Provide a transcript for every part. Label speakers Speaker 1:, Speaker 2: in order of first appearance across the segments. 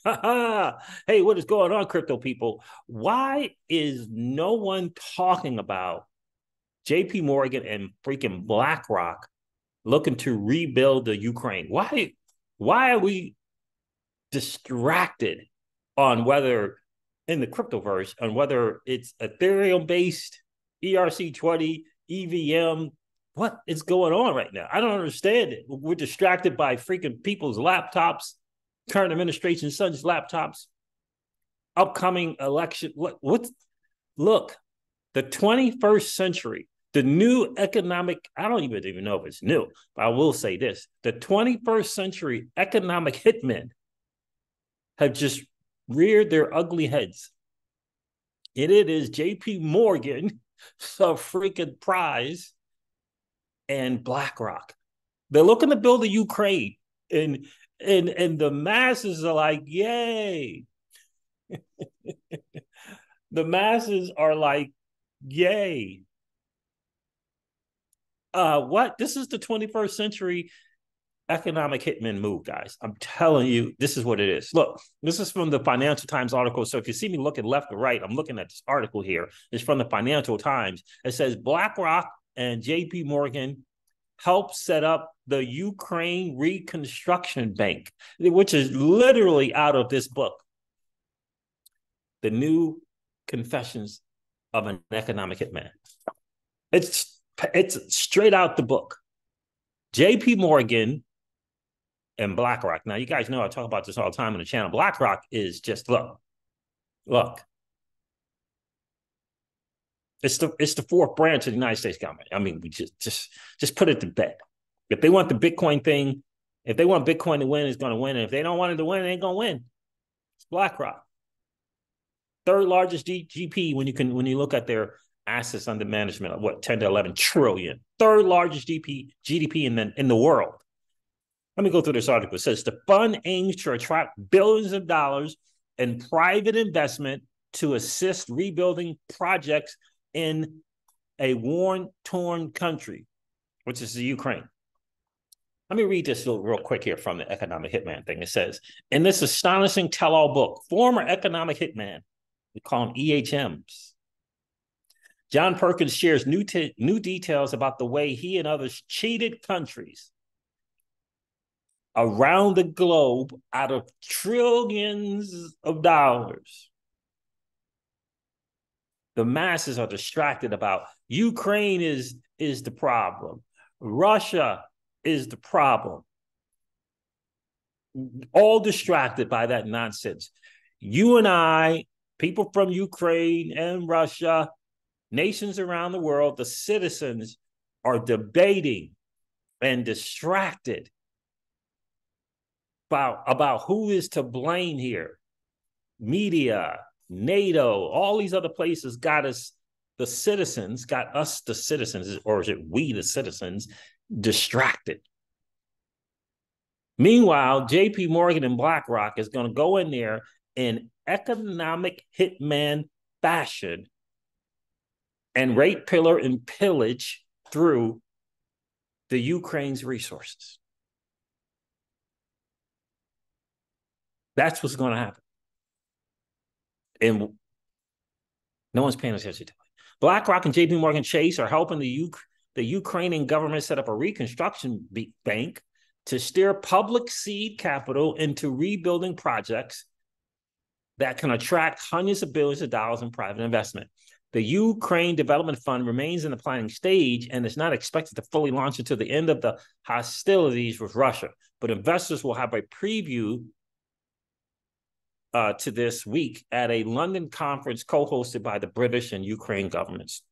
Speaker 1: Hey, what is going on, crypto people? Why is no one talking about JP Morgan and freaking BlackRock looking to rebuild the Ukraine? Why are we distracted on whether in the cryptoverse on whether it's Ethereum based, ERC20, EVM? What is going on right now? I don't understand it. We're distracted by freaking people's laptops, current administration son's laptops, upcoming election. Look, the 21st century, the new economic, I don't even know if it's new, but I will say this: the 21st century economic hitmen have just reared their ugly heads. And it is JP Morgan, the freaking prize, and BlackRock. They're looking to build a Ukraine, and the masses are like, yay. The masses are like, yay. What? This is the 21st century economic hitman move, guys. I'm telling you, this is what it is. Look, this is from the Financial Times article. So if you see me looking left or right, I'm looking at this article here. It's from the Financial Times. It says BlackRock and JP Morgan helped set up the Ukraine Reconstruction Bank, which is literally out of this book, The New Confessions of an Economic Hitman. It's straight out the book. JP Morgan and BlackRock. Now, you guys know I talk about this all the time on the channel. BlackRock is just look. It's the fourth branch of the United States government. I mean, we just put it to bed. If they want the Bitcoin thing, if they want Bitcoin to win, it's going to win. And if they don't want it to win, it ain't going to win. It's BlackRock. Third largest GP when you look at their assets under management of what, 10 to 11 trillion. Third largest GDP in the world. Let me go through this article. It says the fund aims to attract billions of dollars in private investment to assist rebuilding projects in a war-torn country, which is the Ukraine. Let me read this real quick here from the Economic Hitman thing. It says, in this astonishing tell-all book, former economic hitman, we call them EHMs, John Perkins shares new details about the way he and others cheated countries around the globe out of trillions of dollars. The masses are distracted about Ukraine is the problem. Russia is the problem. All distracted by that nonsense. You and I, people from Ukraine and Russia, nations around the world, the citizens are debating and distracted about who is to blame here. Media, NATO, all these other places got us, the citizens, or is it we, the citizens, distracted. Meanwhile, JP Morgan and BlackRock is going to go in there in economic hitman fashion and rape, pillar, and pillage through the Ukraine's resources. That's what's going to happen. And no one's paying attention to it. BlackRock and JP Morgan Chase are helping the Ukrainian government set up a reconstruction bank to steer public seed capital into rebuilding projects that can attract hundreds of billions of dollars in private investment. The Ukraine Development Fund remains in the planning stage and is not expected to fully launch until the end of the hostilities with Russia. But investors will have a preview to this week at a London conference co-hosted by the British and Ukraine governments.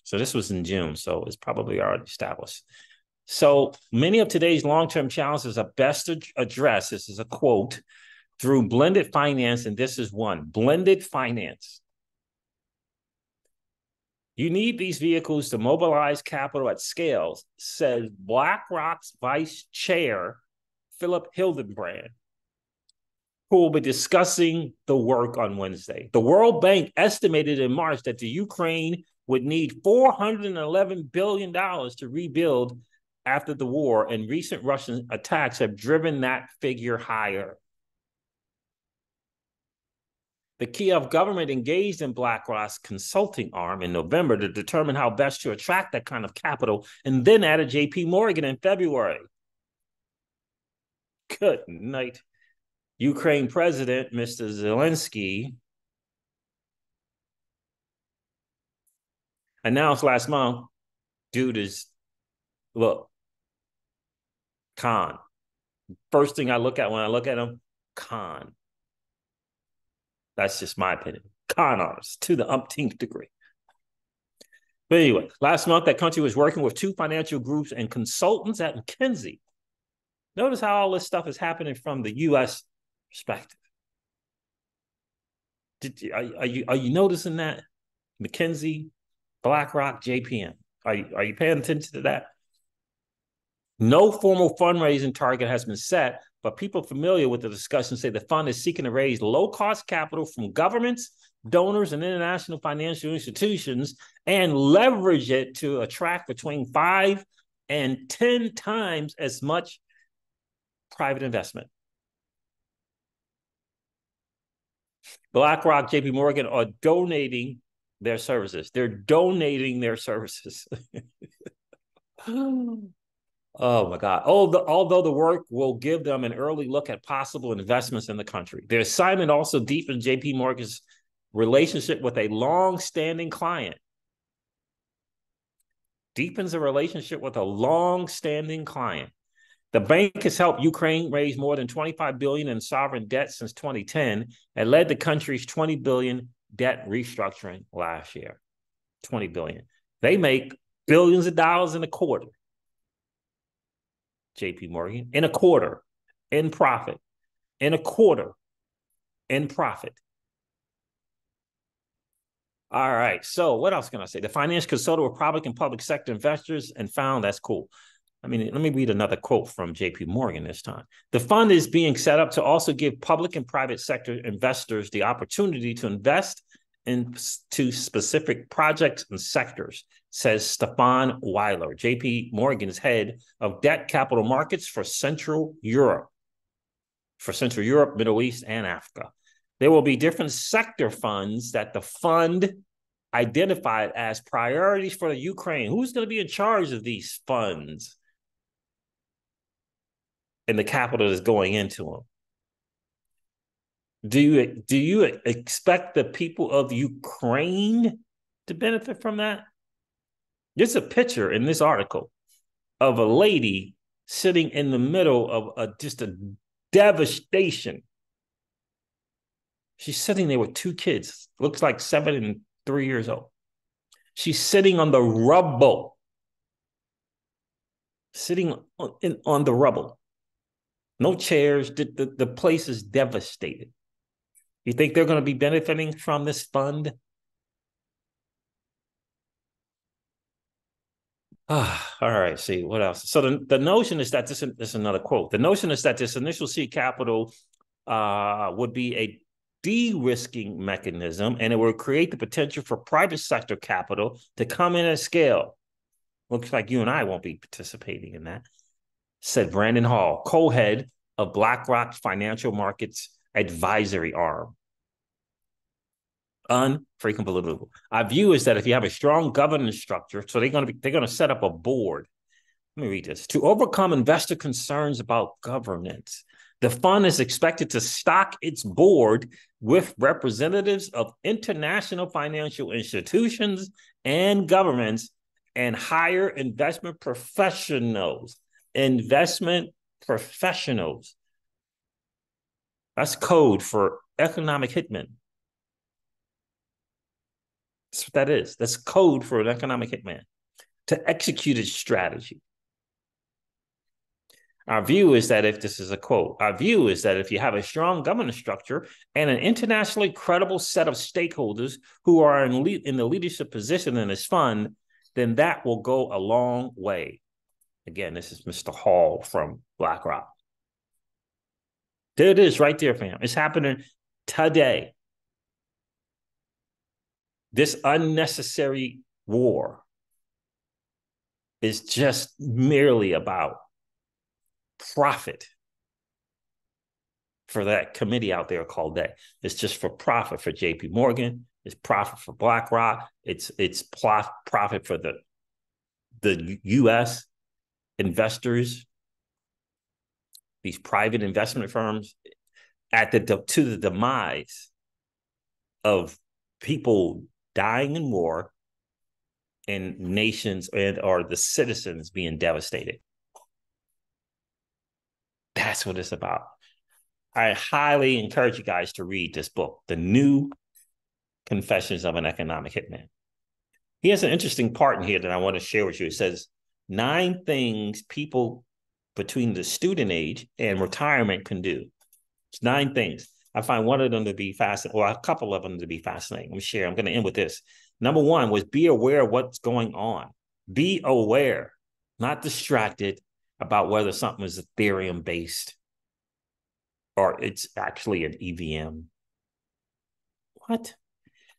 Speaker 1: So this was in June, so it's probably already established. So many of today's long-term challenges are best addressed, this is a quote, through blended finance, and this is one, blended finance. You need these vehicles to mobilize capital at scale, says BlackRock's vice chair, Philip Hildenbrand, who will be discussing the work on Wednesday. The World Bank estimated in March that the Ukraine would need $411 billion to rebuild after the war, and recent Russian attacks have driven that figure higher. The Kiev government engaged in BlackRock's consulting arm in November to determine how best to attract that kind of capital, and then added JPMorgan in February. Good night. Ukraine President, Mr. Zelensky, announced last month, dude is, look, con. First thing I look at when I look at him, con. That's just my opinion. Con artist to the umpteenth degree. But anyway, last month, that country was working with 2 financial groups and consultants at McKinsey. Notice how all this stuff is happening from the U.S. perspective. Are you noticing that? McKinsey, BlackRock, JPM. Are you paying attention to that? No formal fundraising target has been set, but people familiar with the discussion say the fund is seeking to raise low-cost capital from governments, donors, and international financial institutions and leverage it to attract between 5 and 10 times as much private investment. BlackRock, JPMorgan are donating their services. They're donating their services. Oh my God. Although the work will give them an early look at possible investments in the country. Their assignment also deepens JP Morgan's relationship with a long-standing client. Deepens a relationship with a long-standing client. The bank has helped Ukraine raise more than $25 billion in sovereign debt since 2010 and led the country's $20 billion debt restructuring last year. $20 billion. They make billions of dollars in a quarter. JP Morgan, in a quarter, in profit, in a quarter, in profit. All right, so what else can I say? The finance consulted Republican public sector investors and found that's cool. I mean, let me read another quote from JP Morgan this time. The fund is being set up to also give public and private sector investors the opportunity to invest into specific projects and sectors, says Stefan Weiler, JP Morgan's head of debt capital markets for Central Europe, Middle East, and Africa. There will be different sector funds that the fund identified as priorities for the Ukraine. Who's going to be in charge of these funds and the capital that's going into them? Do you expect the people of Ukraine to benefit from that? There's a picture in this article of a lady sitting in the middle of just a devastation. She's sitting there with 2 kids, looks like 7 and 3 years old. She's sitting on the rubble. Sitting on the rubble. No chairs. The place is devastated. You think they're going to be benefiting from this fund? All right, see, what else? So the notion is that this is another quote. The notion is that this initial seed capital would be a de-risking mechanism, and it will create the potential for private sector capital to come in at scale. Looks like you and I won't be participating in that, said Brandon Hall, co-head of BlackRock's financial markets advisory arm. Unfreaking believable. Our view is that if you have a strong governance structure, so they're going to set up a board. Let me read this. To overcome investor concerns about governance, the fund is expected to stock its board with representatives of international financial institutions and governments and hire investment professionals. Investment professionals. That's code for economic hitman. That's what that is. That's code for an economic hitman to execute its strategy. Our view is that if this is a quote, our view is that if you have a strong governance structure and an internationally credible set of stakeholders who are in the leadership position in this fund, then that will go a long way. Again, this is Mr. Hall from BlackRock. There it is right there, fam. It's happening today. This unnecessary war is just merely about profit for that committee out there called that. It's just for profit for JPMorgan. It's profit for BlackRock. It's profit for the U.S. investors, these private investment firms, to the demise of people dying in war and nations or the citizens being devastated. That's what it's about. I highly encourage you guys to read this book, The New Confessions of an Economic Hitman. He has an interesting part in here that I want to share with you. It says 9 things people between the student age and retirement can do. It's 9 things. I find one of them to be fascinating, or a couple of them to be fascinating. Let me share. I'm going to end with this. Number 1 was be aware of what's going on. Be aware, not distracted about whether something is Ethereum based or it's actually an EVM. What?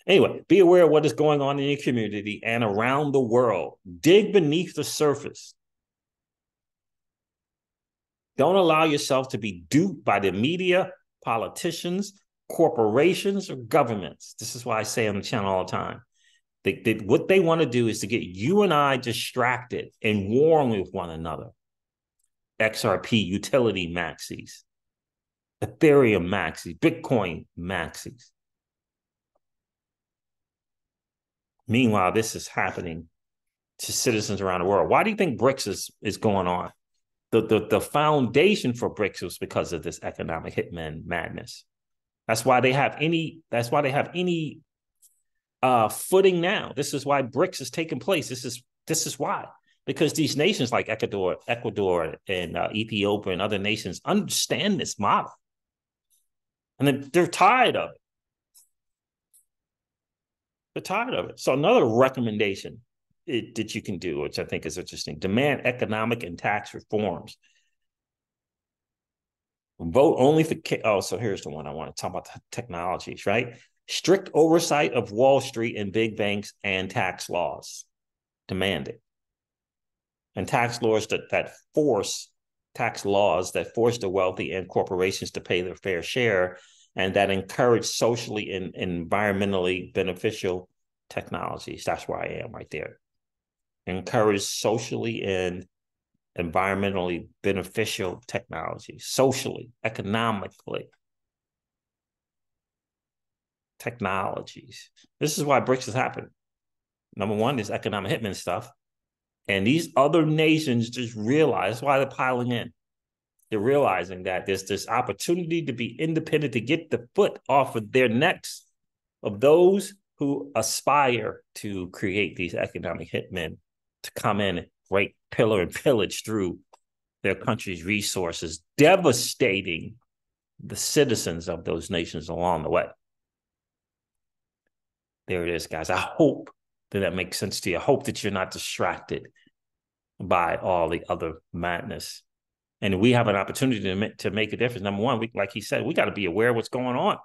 Speaker 1: Anyway, be aware of what is going on in your community and around the world. Dig beneath the surface. Don't allow yourself to be duped by the media, politicians, corporations, or governments. This is why I say on the channel all the time. What they want to do is to get you and I distracted and warring with one another. XRP utility maxis, Ethereum maxis, Bitcoin maxis. Meanwhile, this is happening to citizens around the world. Why do you think BRICS is going on? The foundation for BRICS was because of this economic hitman madness. That's why they have any footing now. This is why BRICS is taking place. This is why. Because these nations like Ecuador and Ethiopia and other nations understand this model. And they're tired of it. They're tired of it. So another recommendation that you can do, which I think is interesting, demand economic and tax reforms. Vote only for, so here's the one I want to talk about, the technologies, right? Strict oversight of Wall Street and big banks and tax laws. Demand it. And tax laws that force the wealthy and corporations to pay their fair share, and that encourage socially and environmentally beneficial technologies. That's where I am right there. Encourage socially and environmentally beneficial technologies, socially, economically. Technologies. This is why BRICS has happened. Number 1 is economic hitman stuff. And these other nations just realize, that's why they're piling in. They're realizing that there's this opportunity to be independent, to get the foot off of their necks of those who aspire to create these economic hitmen to come in and rape, pillar, and pillage through their country's resources, devastating the citizens of those nations along the way. There it is, guys. I hope that makes sense to you. I hope that you're not distracted by all the other madness. And we have an opportunity to make a difference. Number 1, like he said, we got to be aware of what's going on.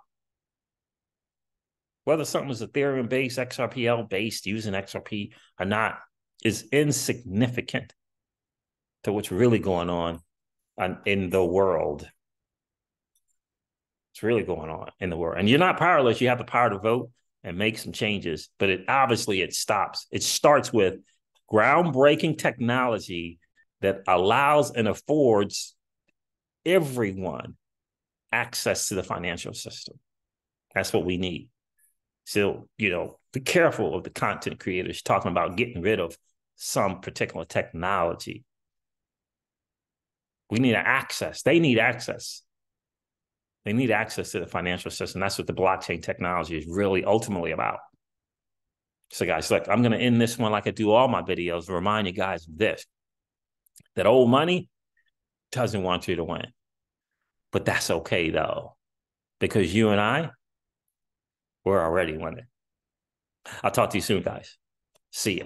Speaker 1: Whether something is Ethereum-based, XRPL-based, using XRP or not, is insignificant to what's really going on in the world. It's really going on in the world. And you're not powerless. You have the power to vote and make some changes. But it starts with groundbreaking technology that allows and affords everyone access to the financial system. That's what we need. So, be careful of the content creators talking about getting rid of some particular technology. We need access. They need access. They need access to the financial system. That's what the blockchain technology is really ultimately about. So, guys, look, I'm going to end this one like I do all my videos, remind you guys of this, that old money doesn't want you to win. But that's okay, though, because you and I, we're already winning. I'll talk to you soon, guys. See ya.